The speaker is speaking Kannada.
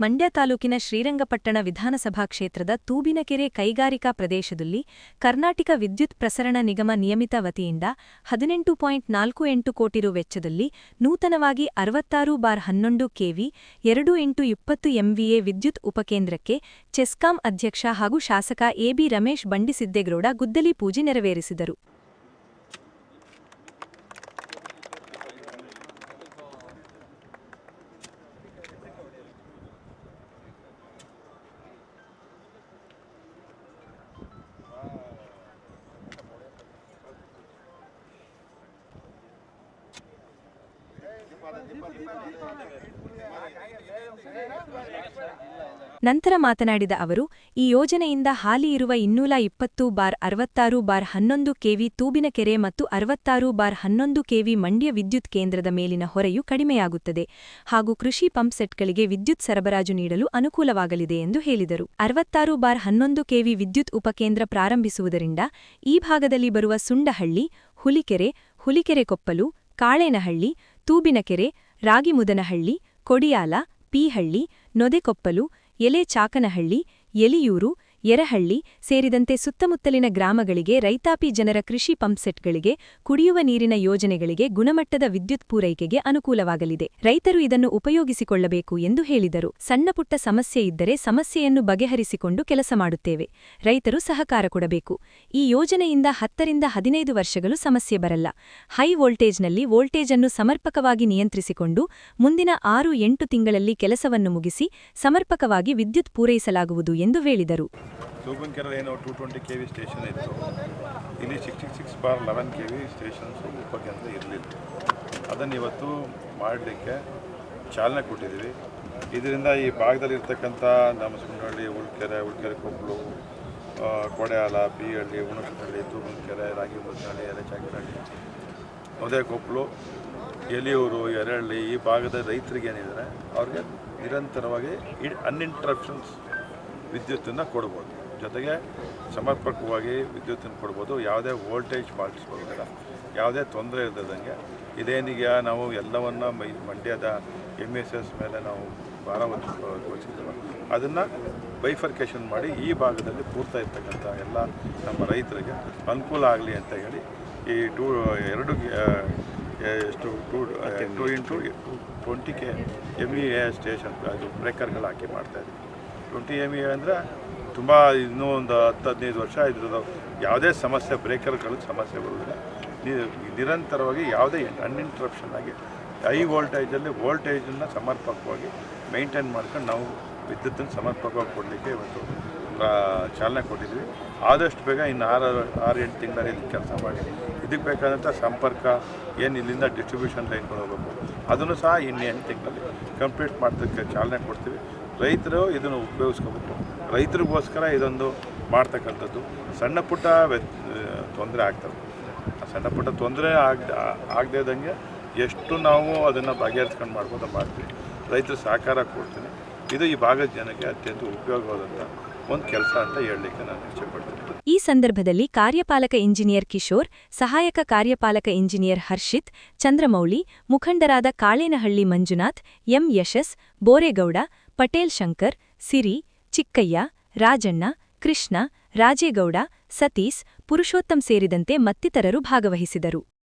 ಮಂಡ್ಯ ತಾಲೂಕಿನ ಶ್ರೀರಂಗಪಟ್ಟಣ ವಿಧಾನಸಭಾ ಕ್ಷೇತ್ರದ ತೂಬಿನಕೆರೆ ಕೈಗಾರಿಕಾ ಪ್ರದೇಶದಲ್ಲಿ ಕರ್ನಾಟಕ ವಿದ್ಯುತ್ ಪ್ರಸರಣ ನಿಗಮ ನಿಯಮಿತ ವತಿಯಿಂದ 18.48 ಕೋಟಿ ರು ವೆಚ್ಚದಲ್ಲಿ ನೂತನವಾಗಿ 66/11 ಕೆವಿ 2x20 ಎಂವಿಎ ವಿದ್ಯುತ್ ಉಪಕೇಂದ್ರಕ್ಕೆ ಚೆಸ್ಕಾಂ ಅಧ್ಯಕ್ಷ ಹಾಗೂ ಶಾಸಕ ಎಬಿ ರಮೇಶ್ ಬಂಡಿಸಿದ್ದೇಗೌಡ ಗುದ್ದಲಿ ಪೂಜೆ ನೆರವೇರಿಸಿದರು. ನಂತರ ಮಾತನಾಡಿದ ಅವರು, ಈ ಯೋಜನೆಯಿಂದ ಹಾಲಿ ಇರುವ 220/66/11 ಕೆವಿ ತೂಬಿನಕೆರೆ ಮತ್ತು 66/11 ಕೆವಿ ಮಂಡ್ಯ ವಿದ್ಯುತ್ ಕೇಂದ್ರದ ಮೇಲಿನ ಹೊರೆಯು ಕಡಿಮೆಯಾಗುತ್ತದೆ ಹಾಗೂ ಕೃಷಿ ಪಂಪ್ಸೆಟ್ಗಳಿಗೆ ವಿದ್ಯುತ್ ಸರಬರಾಜು ನೀಡಲು ಅನುಕೂಲವಾಗಲಿದೆ ಎಂದು ಹೇಳಿದರು. 66/11 ಕೆವಿ ವಿದ್ಯುತ್ ಉಪಕೇಂದ್ರ ಪ್ರಾರಂಭಿಸುವುದರಿಂದ ಈ ಭಾಗದಲ್ಲಿ ಬರುವ ಸುಂಡಹಳ್ಳಿ, ಹುಲಿಕೆರೆಕೊಪ್ಪಲು, ಕಾಳೇನಹಳ್ಳಿ, ತೂಬಿನಕೆರೆ, ರಾಗಿಮುದನಹಳ್ಳಿ, ಕೊಡಿಯಾಲ, ಪೀಹಳ್ಳಿ, ನೊದೆಕೊಪ್ಪಲು, ಎಲೆಚಾಕನಹಳ್ಳಿ, ಎಲಿಯೂರು, ಯರಹಳ್ಳಿ ಸೇರಿದಂತೆ ಸುತ್ತಮುತ್ತಲಿನ ಗ್ರಾಮಗಳಿಗೆ ರೈತಾಪಿ ಜನರ ಕೃಷಿ ಪಂಪ್ಸೆಟ್ಗಳಿಗೆ ಕುಡಿಯುವ ನೀರಿನ ಯೋಜನೆಗಳಿಗೆ ಗುಣಮಟ್ಟದ ವಿದ್ಯುತ್ ಪೂರೈಕೆಗೆ ಅನುಕೂಲವಾಗಲಿದೆ. ರೈತರು ಇದನ್ನು ಉಪಯೋಗಿಸಿಕೊಳ್ಳಬೇಕು ಎಂದು ಹೇಳಿದರು. ಸಣ್ಣಪುಟ್ಟ ಸಮಸ್ಯೆ ಇದ್ದರೆ ಸಮಸ್ಯೆಯನ್ನು ಬಗೆಹರಿಸಿಕೊಂಡು ಕೆಲಸ ಮಾಡುತ್ತೇವೆ. ರೈತರು ಸಹಕಾರ ಕೊಡಬೇಕು. ಈ ಯೋಜನೆಯಿಂದ 10 ರಿಂದ 15 ವರ್ಷಗಳು ಸಮಸ್ಯೆ ಬರಲ್ಲ. ಹೈ ವೋಲ್ಟೇಜ್ನಲ್ಲಿ ವೋಲ್ಟೇಜ್ ಅನ್ನು ಸಮರ್ಪಕವಾಗಿ ನಿಯಂತ್ರಿಸಿಕೊಂಡು ಮುಂದಿನ 6-8 ತಿಂಗಳಲ್ಲಿ ಕೆಲಸವನ್ನು ಮುಗಿಸಿ ಸಮರ್ಪಕವಾಗಿ ವಿದ್ಯುತ್ ಪೂರೈಸಲಾಗುವುದು ಎಂದು ಹೇಳಿದರು. ತೂಬಿನಕೆರೆ ಏನೋ 220 ಕೆವಿ ಸ್ಟೇಷನ್ ಇತ್ತು. ಇಲ್ಲಿ 66/11 ಕೆವಿ ಸ್ಟೇಷನ್ಸ್ ಉಪಕೇಂದ್ರ ಇರಲಿಲ್ಲ. ಅದನ್ನು ಇವತ್ತು ಮಾಡಲಿಕ್ಕೆ ಚಾಲನೆ ಕೊಟ್ಟಿದ್ದೀವಿ. ಇದರಿಂದ ಈ ಭಾಗದಲ್ಲಿರ್ತಕ್ಕಂಥ ನಮ್ಮ ಸುಂಡಹಳ್ಳಿ, ಹುಲಿಕೆರೆಕೊಪ್ಪಲು, ಕೊಡೆಯಾಲ, ಪೀಹಳ್ಳಿ, ಹುಣಸನಹಳ್ಳಿ, ತೂಬಿನಕೆರೆ, ರಾಗಿಮುದನಹಳ್ಳಿ, ಎಲೆಚಾಕನಹಳ್ಳಿ, ನೊದೆಕೊಪ್ಪಲು, ಎಲಿಯೂರು, ಯರಹಳ್ಳಿ ಈ ಭಾಗದ ರೈತರಿಗೆ ಏನಿದ್ದಾರೆ ಅವ್ರಿಗೆ ನಿರಂತರವಾಗಿ ಅನ್ಇಂಟ್ರಪ್ಷನ್ಸ್ ವಿದ್ಯುತ್ತನ್ನು ಕೊಡ್ಬೋದು. ಜೊತೆಗೆ ಸಮರ್ಪಕವಾಗಿ ವಿದ್ಯುತ್ತನ್ನು ಕೊಡ್ಬೋದು. ಯಾವುದೇ ವೋಲ್ಟೇಜ್ ಫಾಲ್ಟ್ಸ್ ಬರೋದಿಲ್ಲ, ಯಾವುದೇ ತೊಂದರೆ ಇಲ್ಲದಂಗೆ. ಇದೇನಿಗೆ ನಾವು ಎಲ್ಲವನ್ನು ಮಂಡ್ಯದ MSS ಮೇಲೆ ನಾವು ಭಾರ ವಹಿಸಿದ್ದೇವೆ, ಅದನ್ನು ಬೈಫರ್ಕೇಷನ್ ಮಾಡಿ ಈ ಭಾಗದಲ್ಲಿ ಪೂರ್ತ ಇರ್ತಕ್ಕಂಥ ಎಲ್ಲ ನಮ್ಮ ರೈತರಿಗೆ ಅನುಕೂಲ ಆಗಲಿ ಅಂತ ಹೇಳಿ ಈ 2x20 MVA ಸ್ಟೇಷನ್ ಅದು ಬ್ರೇಕರ್ಗಳು ಹಾಕಿ ಮಾಡ್ತಾಯಿದ್ವಿ. 20 MVA ಅಂದರೆ ತುಂಬ ಇನ್ನೂ ಒಂದು 10-15 ವರ್ಷ ಇದ್ರದ್ದು ಯಾವುದೇ ಸಮಸ್ಯೆ ಬ್ರೇಕರ್ಗಳು ಸಮಸ್ಯೆ ಬರುವುದಿಲ್ಲ. ನಿರಂತರವಾಗಿ ಯಾವುದೇ ಅನ್ಇಂಟ್ರಪ್ಷನ್ ಆಗಿ ಹೈ ವೋಲ್ಟೇಜನ್ನು ಸಮರ್ಪಕವಾಗಿ ಮೇಂಟೈನ್ ಮಾಡ್ಕೊಂಡು ನಾವು ವಿದ್ಯುತ್ತನ್ನು ಸಮರ್ಪಕವಾಗಿ ಕೊಡಲಿಕ್ಕೆ ಇವತ್ತು ಚಾಲನೆ ಕೊಟ್ಟಿದ್ವಿ. ಆದಷ್ಟು ಬೇಗ ಇನ್ನು 6-8 ತಿಂಗಳಲ್ಲಿ ಇಲ್ಲಿ ಕೆಲಸ ಮಾಡಿ ಇದಕ್ಕೆ ಬೇಕಾದಂಥ ಸಂಪರ್ಕ ಏನು ಇಲ್ಲಿಂದ ಡಿಸ್ಟ್ರಿಬ್ಯೂಷನ್ ಲೈನ್ಗಳು ಹೋಗಬೇಕು ಅದನ್ನು ಸಹ ಇನ್ನು 8 ತಿಂಗಳಲ್ಲಿ ಕಂಪ್ಲೀಟ್ ಮಾಡೋದಕ್ಕೆ ಚಾಲನೆ ಕೊಡ್ತೀವಿ. ರೈತರು ಇದನ್ನು ಉಪಯೋಗಿಸ್ಕೋಬೇಕು. ರೈತರಿಗೋಸ್ಕರ ಇದೊಂದು ಮಾಡ್ತಕ್ಕಂಥದ್ದು. ಸಣ್ಣ ಪುಟ್ಟ ತೊಂದರೆ ಆಗ್ತವೆ. ಆ ಸಣ್ಣ ಪುಟ್ಟ ತೊಂದರೆ ಆಗದೇ ಇದ್ದಂಗೆ ಎಷ್ಟು ನಾವು ಅದನ್ನು ಬಗೆಹರಿಸ್ಕೊಂಡು ಮಾಡ್ಬೋದು ಮಾಡ್ತೀವಿ. ರೈತರು ಸಹಕಾರ ಕೊಡ್ತೀನಿ. ಇದು ಈ ಭಾಗದ ಜನಕ್ಕೆ ಅತ್ಯಂತ ಉಪಯೋಗವಾದಂಥ ಒಂದು ಕೆಲಸ ಅಂತ ಹೇಳಲಿಕ್ಕೆ ನಾನು ಇಷ್ಟಪಡ್ತೀನಿ. ಈ ಸಂದರ್ಭದಲ್ಲಿ ಕಾರ್ಯಪಾಲಕ ಇಂಜಿನಿಯರ್ ಕಿಶೋರ್, ಸಹಾಯಕ ಕಾರ್ಯಪಾಲಕ ಇಂಜಿನಿಯರ್ ಹರ್ಷಿತ್, ಚಂದ್ರಮೌಳಿ, ಮುಖಂಡರಾದ ಕಾಳೇನಹಳ್ಳಿ ಮಂಜುನಾಥ್, ಎಂ ಯಶಸ್, ಬೋರೇಗೌಡ, ಪಟೇಲ್ ಶಂಕರ್, ಸಿರಿ, ಚಿಕ್ಕಯ್ಯ, ರಾಜಣ್ಣ, ಕೃಷ್ಣ, ರಾಜೇಗೌಡ, ಸತೀಶ್, ಪುರುಷೋತ್ತಮ್ ಸೇರಿದಂತೆ ಮತ್ತಿತರರು ಭಾಗವಹಿಸಿದರು.